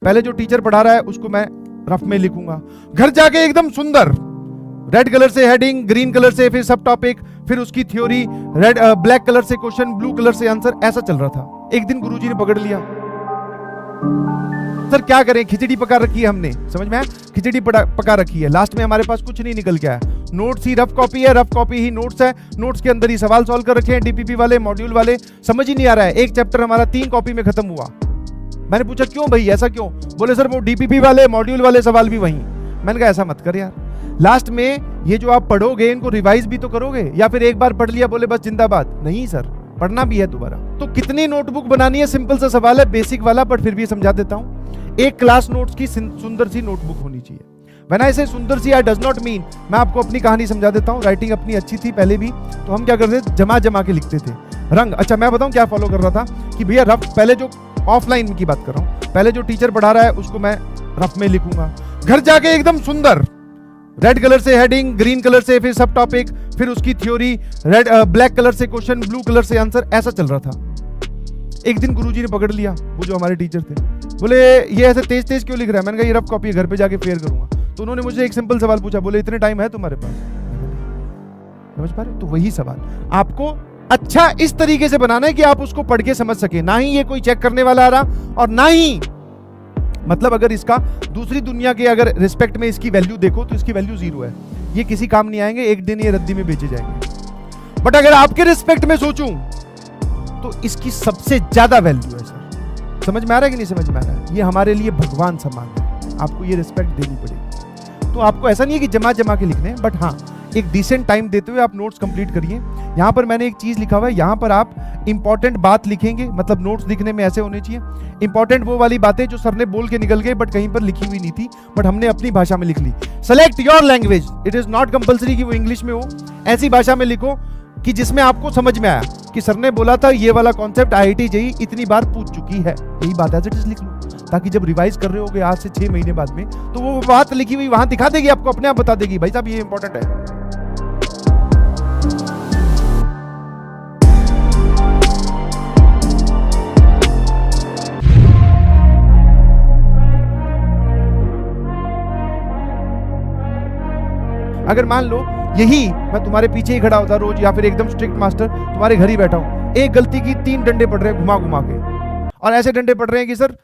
पहले जो टीचर पढ़ा रहा है उसको मैं रफ में लिखूंगा, घर जाके एकदम सुंदर, रेड कलर से हेडिंग, ग्रीन कलर से फिर सब टॉपिक, फिर उसकी थ्योरी, रेड ब्लैक कलर से क्वेश्चन, ब्लू कलर से आंसर, ऐसा चल रहा था। एक दिन गुरुजी ने पकड़ लिया, सर क्या करें, खिचड़ी पका रखी है हमने, समझ में आया, खिचड़ी पका रखी है, लास्ट में हमारे पास कुछ नहीं निकल के आया, नोट्स ही रफ कॉपी है, रफ कॉपी ही नोट्स है, नोट्स के अंदर ही सवाल सॉल्व कर रखे हैं, डीपीपी वाले, मॉड्यूल वाले, समझ ही नहीं आ रहा है। एक चैप्टर हमारा 3 कॉपी में खत्म हुआ। मैंने पूछा क्यों भाई, ऐसा क्यों? बोले सर वो डीपीपी वाले, मॉड्यूल वाले सवाल भी वहीं। मैंने कहा ऐसा मत कर यार, लास्ट में ये जो आप पढ़ोगे इनको रिवाइज भी तो करोगे, या फिर एक बार पढ़ लिया बोले बस जिंदाबाद, नहीं सर, पढ़ना भी है दोबारा। तो कितनी नोटबुक बनानी है, सिंपल सा सवाल है, बेसिक वाला, बट फिर भी समझा देता हूं। एक क्लास नोट्स की सुंदर सी नोटबुक होनी चाहिए। व्हेन आई से सुंदर सी, आई डज नॉट मीन, मैं आपको अपनी कहानी समझा देता हूं। राइटिंग अपनी अच्छी थी पहले भी, तो हम क्या करते थे, जमा के लिखते थे रंग। अच्छा मैं बताऊं क्या फॉलो कर रहा था कि भैया रफ, पहले जो ऑफलाइन की बात कर रहा हूं, पहले जो टीचर पढ़ा रहा है उसको मैं रफ में लिखूंगा, घर जाके एकदम सुंदर, रेड कलर से हेडिंग, ग्रीन कलर से फिर सब टॉपिक, फिर उसकी थ्योरी, रेड ब्लैक कलर से क्वेश्चन, ब्लू कलर से आंसर, ऐसा चल रहा था। एक दिन गुरुजी ने पकड़ लिया, वो जो हमारे टीचर थे, बोले ये ऐसे तेज तेज क्यों लिख रहा है? मैंने कहा ये रफ कॉपी है, घर पे जाके फेयर करूंगा। तो उन्होंने मुझे एक सिंपल सवाल पूछा, बोले इतने टाइम है तुम्हारे पास? समझ पा रहे? तो वही सवाल आपको अच्छा इस तरीके से बनाना है कि आप उसको पढ़ के समझ सके, ना ही ये कोई चेक करने वाला आ रहा, और ना ही मतलब अगर इसका दूसरी दुनिया के अगर रिस्पेक्ट में इसकी वैल्यू देखो तो इसकी वैल्यू 0 है, ये किसी काम नहीं आएंगे, एक दिन ये रद्दी में बेचे जाएंगे। बट अगर आपके रिस्पेक्ट में सोचूं तो इसकी सबसे ज्यादा वैल्यू है सर। समझ में आ रहा है कि नहीं समझ में आ रहा है? ये हमारे लिए भगवान समान है, आपको ये रिस्पेक्ट देनी पड़ेगी। तो आपको ऐसा नहीं है कि जमा के लिखने, बट हाँ एक डिसेंट टाइम देते हुए आप नोट्स कंप्लीट करिए। यहाँ पर मैंने एक चीज लिखा हुआ है, यहाँ पर आप इंपॉर्टेंट बात लिखेंगे, मतलब नोट्स लिखने में ऐसे होने चाहिए इंपॉर्टेंट वो वाली बातें जो सर ने बोल के निकल गए बट कहीं पर लिखी हुई नहीं थी, बट हमने अपनी भाषा में लिख ली। Select your language, it is not compulsory कि वो इंग्लिश में हो, ऐसी भाषा में लिखो कि जिसमें आपको समझ में आया कि सर ने बोला था ये वाला कॉन्सेप्ट IIT JEE इतनी बार पूछ चुकी है, यही बात एज इट इज लिख लो, ताकि जब रिवाइज कर रहे होगे आज से 6 महीने बाद में तो वो बात लिखी हुई वहां दिखा देगी आपको, अपने आप बता देगी भाई साहब ये इंपॉर्टेंट है। अगर मान लो यही मैं तुम्हारे पीछे ही खड़ा होता रोज, या फिर एकदम स्ट्रिक्ट मास्टर तुम्हारे घर ही बैठा हूं, एक गलती की 3 डंडे पड़ रहे हैं घुमा के, और ऐसे डंडे पड़ रहे हैं कि सर